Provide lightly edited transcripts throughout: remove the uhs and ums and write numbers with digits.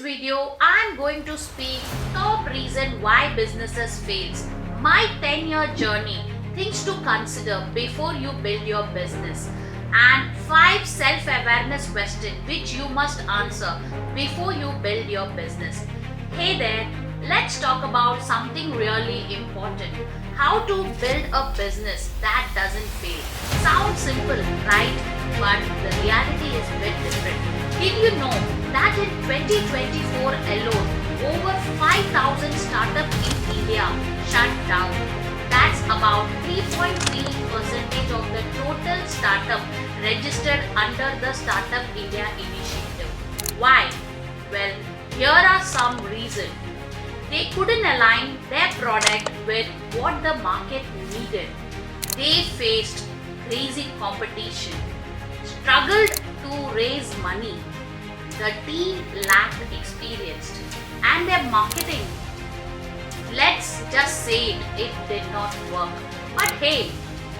video, I'm going to speak top reason why businesses fails. My 10-year journey, things to consider before you build your business, and 5 self-awareness questions which you must answer before you build your business. Hey there, let's talk about something really important. How to build a business that doesn't fail. Sounds simple, right? But the reality is a bit different. Did you know that in 2024 alone, over 5,000 startups in India shut down? That's about 3.3% of the total startup registered under the Startup India initiative. Why? Well, here are some reasons. They couldn't align their product with what the market needed. They faced crazy competition, struggled to raise money. The team lacked experience, and their marketing, let's just say it did not work. But hey,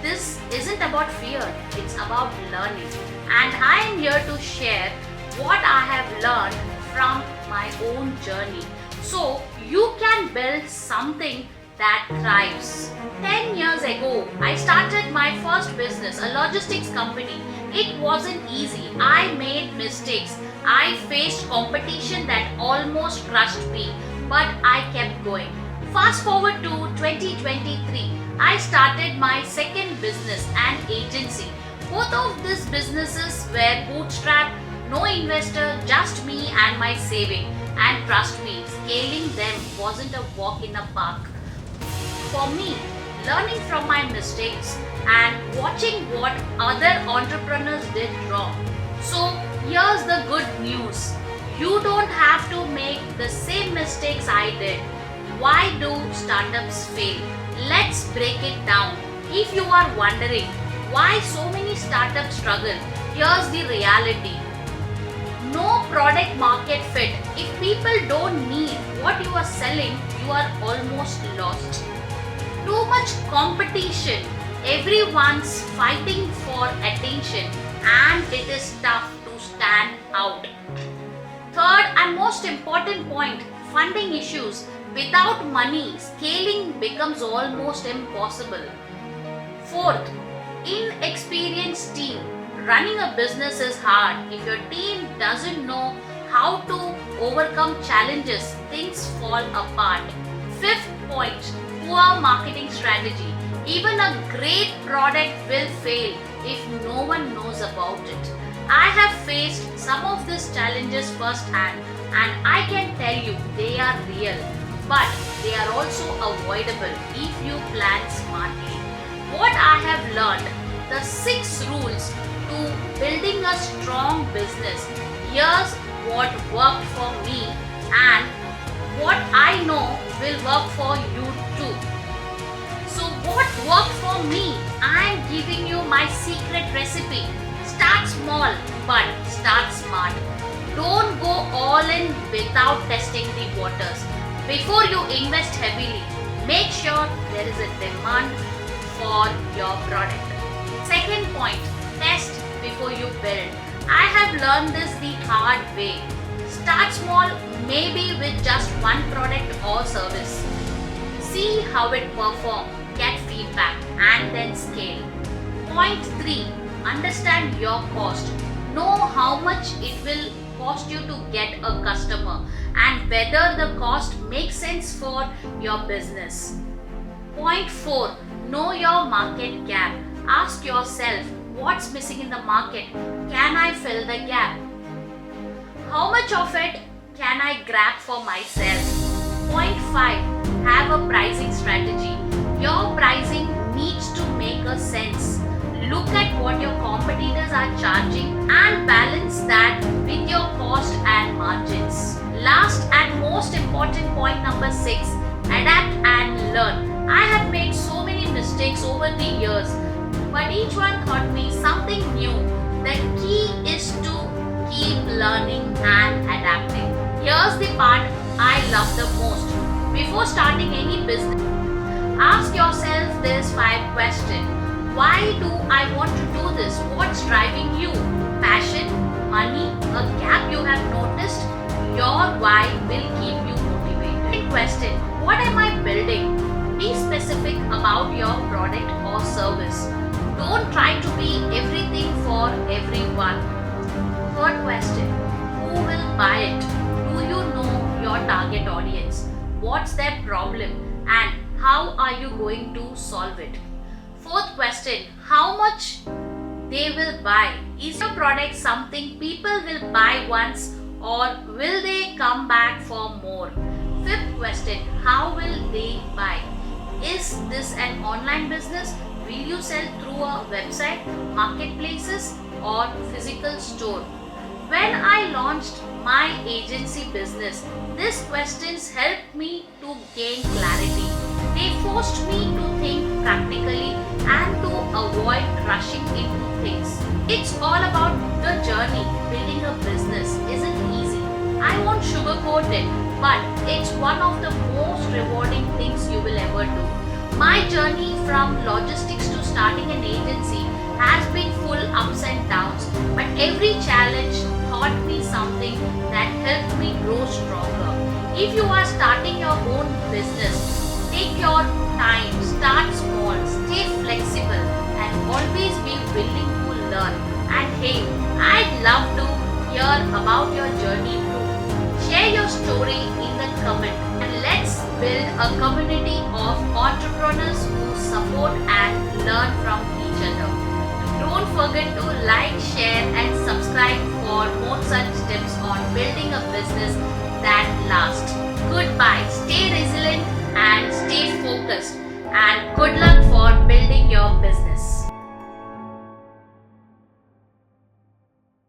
this isn't about fear, it's about learning. And I am here to share what I have learned from my own journey so you can build something that thrives. 10 years ago, I started my first business, a logistics company. It wasn't easy. I made mistakes. I faced competition that almost crushed me, but I kept going. Fast forward to 2023, I started my second business, an agency. Both of these businesses were bootstrapped, no investor, just me and my saving. And trust me, scaling them wasn't a walk in the park. For me, learning from my mistakes and watching what other entrepreneurs did wrong. So, here's the good news. You don't have to make the same mistakes I did. Why do startups fail? Let's break it down. If you are wondering why so many startups struggle, here's the reality. No product market fit. If people don't need what you are selling, you are almost lost. Too much competition. Everyone's fighting for attention and it is tough to stand out. Third and most important point, funding issues. Without money, scaling becomes almost impossible. Fourth, inexperienced team. Running a business is hard. If your team doesn't know how to overcome challenges, things fall apart. Fifth point, poor marketing strategy. Even a great product will fail if no one knows about it. I have faced some of these challenges firsthand and I can tell you they are real, but they are also avoidable if you plan smartly. What I have learned, the 6 rules to building a strong business. Here's what worked for me and what I know will work for you too. So what worked for me? I'm giving you my secret recipe. Start small but start smart. Don't go all in without testing the waters. Before you invest heavily, make sure there is a demand for your product. Second point, test before you build. I have learned this the hard way. Start small, maybe with just one product or service. See how it performs, get feedback, and then scale. Point 3, understand your cost. Know how much it will cost you to get a customer and whether the cost makes sense for your business. Point 4, know your market gap. Ask yourself, what's missing in the market? Can I fill the gap? How much of it can I grab for myself? Point 5, have a pricing strategy. Your pricing needs to make a sense. Look at what your competitors are charging and balance that with your cost and margins. Last and most important point number 6, adapt and learn. I have made so many mistakes over the years, but each one taught me something new. The key is to keep learning and adapting. Here's the part I love the most. Before starting any business, ask yourself this 5 questions. Why do I want to do this? What's driving you? Passion, money, a gap you have noticed, Your why will keep you motivated. Second question, what am I building? Be specific about your product or service. Don't try to be everything for everyone. Third question, who will buy it? Do you know your target audience? What's their problem and how are you going to solve it? Fourth question, how much they will buy? Is your product something people will buy once or will they come back for more? Fifth question, how will they buy? Is this an online business? Will you sell through a website, marketplaces, or physical store? When I launched my agency business, these questions helped me to gain clarity. They forced me to think practically and to avoid rushing into things. It's all about the journey. Building a business isn't easy. I won't sugarcoat it, but it's one of the most rewarding things you will ever do. My journey from logistics to starting an agency has been full ups and downs, but every challenge taught me something that helped me grow stronger. If you are starting your own business, take your time, start small, stay flexible, and always be willing to learn. And hey, I'd love to hear about your journey too. Share your story in the comment and let's build a community of entrepreneurs who support and learn from each other. Don't forget to like, share, and subscribe